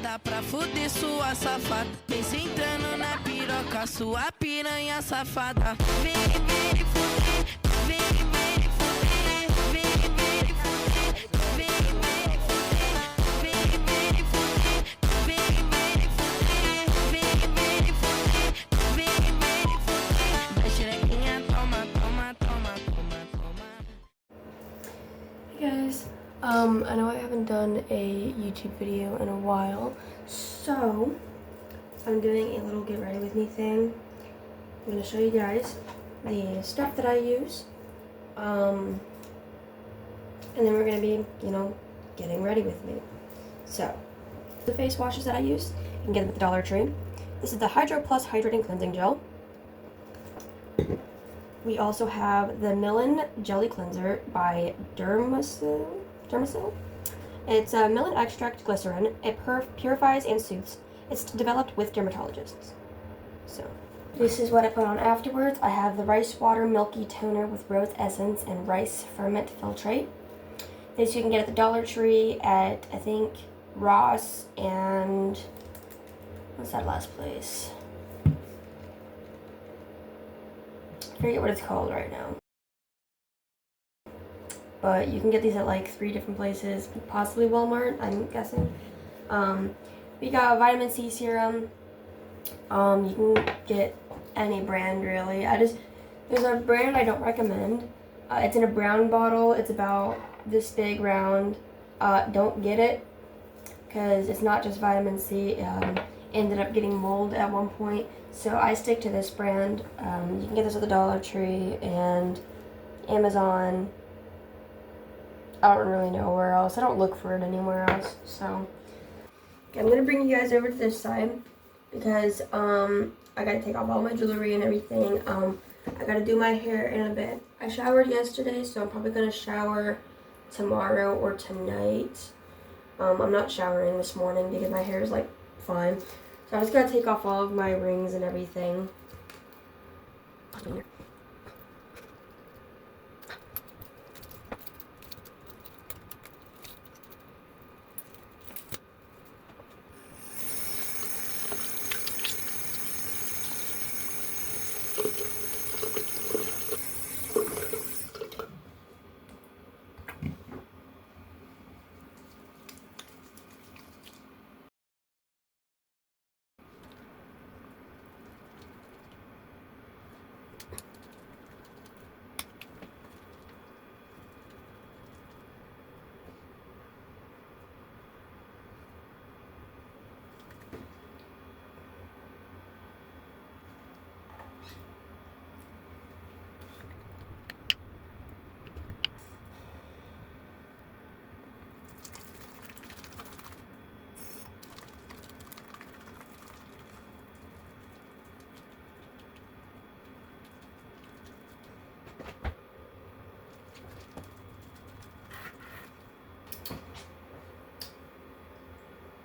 Dá pra fuder sua safada. Vem sentando na piroca, sua piranha safada. Vem, vem fuder, vem, vem fuder, vem, vem fuder, vem, vem fuder, vem, vem fuder, vem, vem fuder, vem, vem fuder, vem, vem fuder. Vai xerequinha, toma, toma, toma, toma, toma. Hey guys, I know I haven't done a YouTube video in a while, so I'm doing a little get ready with me thing. I'm going to show you guys the stuff that I use, and then we're going to be, getting ready with me. So, the face washes that I use, you can get them at the Dollar Tree. This is the Hydro Plus Hydrating Cleansing Gel. We also have the Millen Jelly Cleanser by Dermasil. It's a Millen extract glycerin. It purifies and soothes. It's developed with dermatologists. So, this is what I put on afterwards. I have the Rice Water Milky Toner with rose essence and rice ferment filtrate. This you can get at the Dollar Tree, at, I think, Ross, and what's that last place? I forget what it's called right now. But you can get these at like 3 different places, possibly Walmart, I'm guessing. We got a vitamin C serum. You can get any brand really. There's a brand I don't recommend. It's in a brown bottle. It's about this big round. Don't get it because it's not just vitamin C. Ended up getting mold at one point. So I stick to this brand. You can get this at the Dollar Tree and Amazon. I don't really know where else. I don't look for it anywhere else. So okay, I'm gonna bring you guys over to this side because I gotta take off all my jewelry and everything. I gotta do my hair in a bit. I showered yesterday, so I'm probably gonna shower tomorrow or tonight. I'm not showering this morning because my hair is like fine. So I'm just gonna take off all of my rings and everything.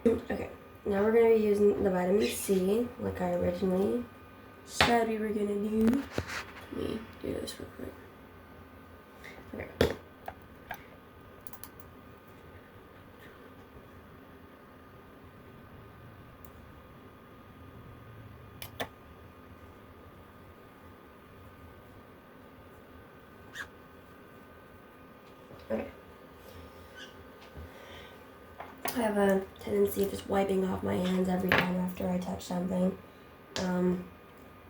Okay, now we're going to be using the vitamin C like I originally said we were going to do. Let me do this real quick. Okay. Okay. I have a tendency of just wiping off my hands every time after I touch something. And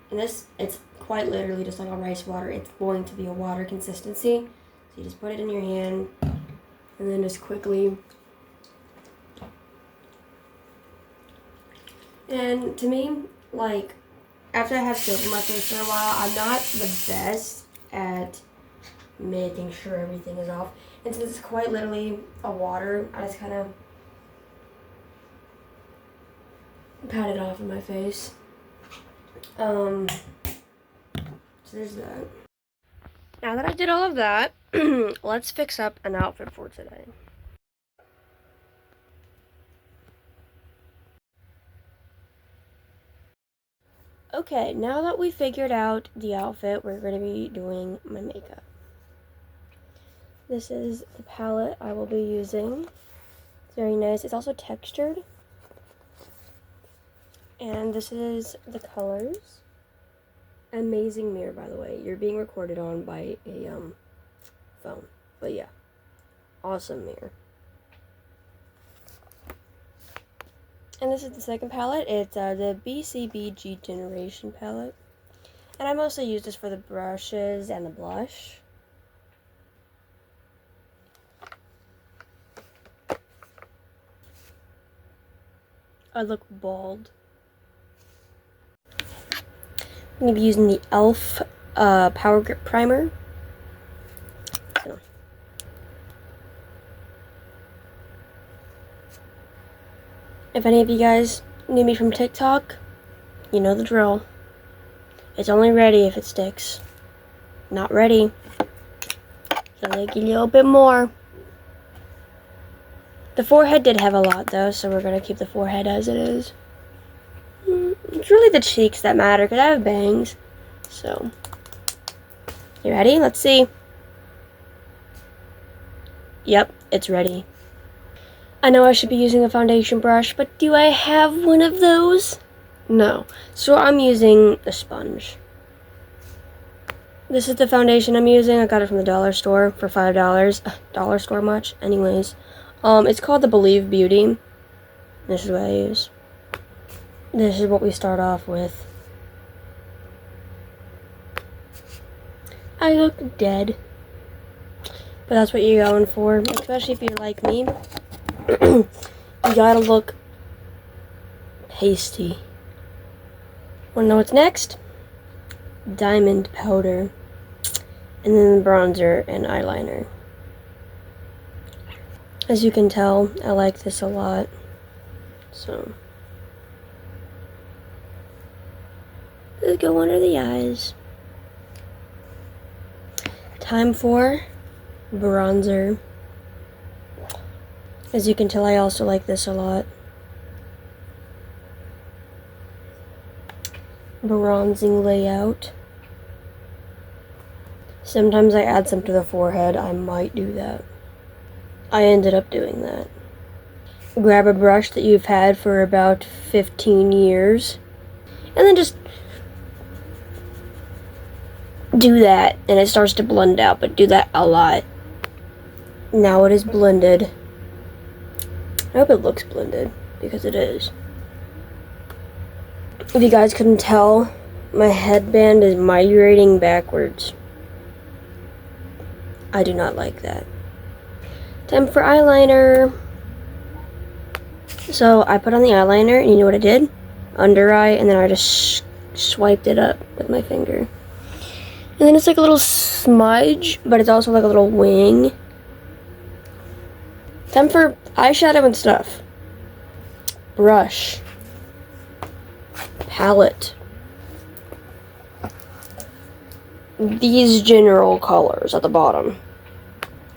this, it's quite literally just like a rice water. It's going to be a water consistency. So you just put it in your hand and then just quickly. And to me, like, after I have soap in my face for a while, I'm not the best at making sure everything is off. And since it's quite literally a water, I just kind of pat it off in my face. So there's that. Now that I did all of that, let's fix up an outfit for today. Okay, now that we figured out the outfit, we're going to be doing my makeup. This is the palette I will be using. It's very nice. It's also textured. And this is the colors. Amazing mirror, by the way. You're being recorded on by a phone. But yeah, awesome mirror. And this is the second palette. It's the BCBG Generation palette. And I mostly use this for the brushes and the blush. I look bald. I'm going to be using the e.l.f. Power Grip Primer. So. If any of you guys knew me from TikTok, you know the drill. It's only ready if it sticks. Not ready. So like a little bit more. The forehead did have a lot though, so we're going to keep the forehead as it is. It's really the cheeks that matter because I have bangs. So, you ready? Let's see. Yep, it's ready. I know I should be using a foundation brush, but do I have one of those? No. So I'm using a sponge. This is the foundation I'm using. I got it from the dollar store for $5. Dollar store much? Anyways. It's called the Believe Beauty. This is what I use. This is what we start off with. I look dead. But that's what you're going for. Especially if you're like me. You gotta look pasty. Wanna know what's next? Diamond powder. And then bronzer and eyeliner. As you can tell, I like this a lot. So. Let's go under the eyes. Time for bronzer. As you can tell, I also like this a lot. Bronzing layout. Sometimes I add some to the forehead. I might do that. I ended up doing that. Grab a brush that you've had for about 15 years. And then just do that, and it starts to blend out, but do that a lot. Now it is blended. I hope it looks blended, because it is. If you guys couldn't tell, my headband is migrating backwards. I do not like that. Time for eyeliner. So I put on the eyeliner, and you know what I did? Under eye, and then I just swiped it up with my finger. And then it's like a little smudge, but it's also like a little wing. Time for eyeshadow and stuff. Brush. Palette. These general colors at the bottom.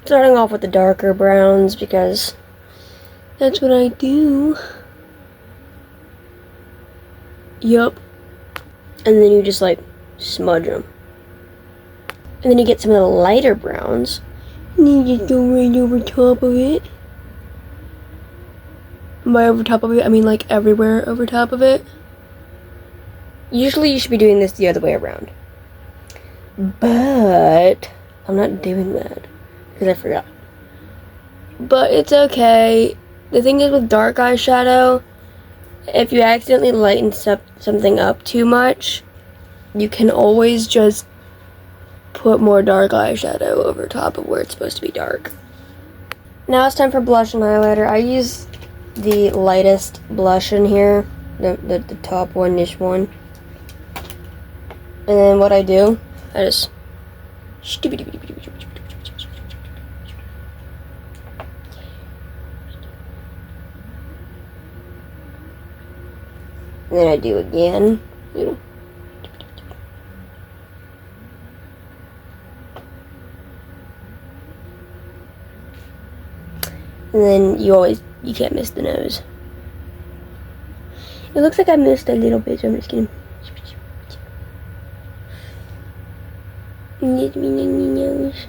Starting off with the darker browns because that's what I do. Yup. And then you just like smudge them. And then you get some of the lighter browns. And you just go right over top of it. And by over top of it, I mean like everywhere over top of it. Usually you should be doing this the other way around. But I'm not doing that because I forgot. But it's okay. The thing is with dark eyeshadow, if you accidentally lighten something up too much, you can always just put more dark eyeshadow over top of where it's supposed to be dark. Now it's time for blush and highlighter. I use the lightest blush in here, the top one, this one. And then what I do, I just and then I do again, you know. And then you can't miss the nose. It looks like I missed a little bit, so I'm just gonna nose.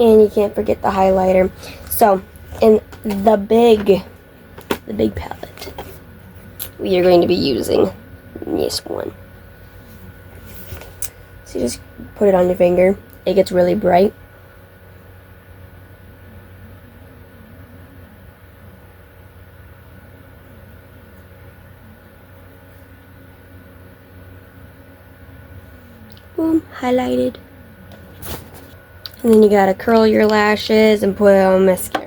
And you can't forget the highlighter. So, and the big palette. We are going to be using this one. So you just put it on your finger. It gets really bright. Boom, highlighted. And then you gotta curl your lashes and put on mascara.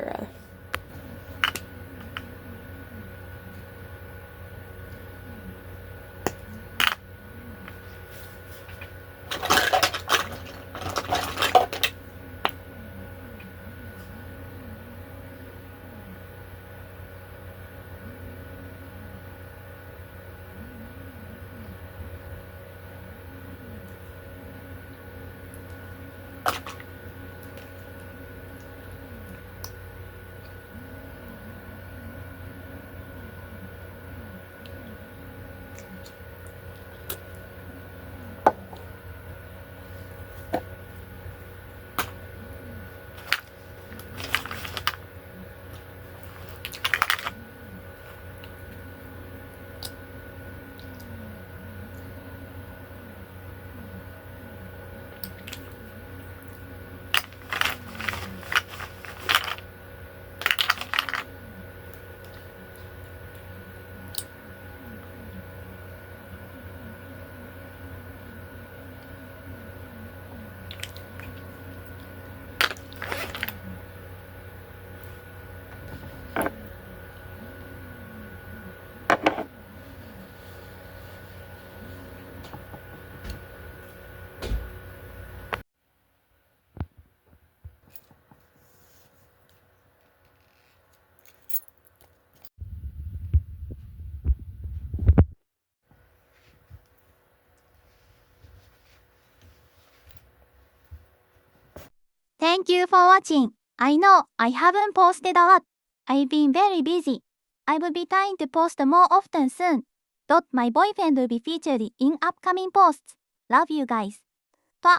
Thank you for watching. I know I haven't posted a lot. I've been very busy. I will be trying to post more often soon. My boyfriend will be featured in upcoming posts. Love you guys. と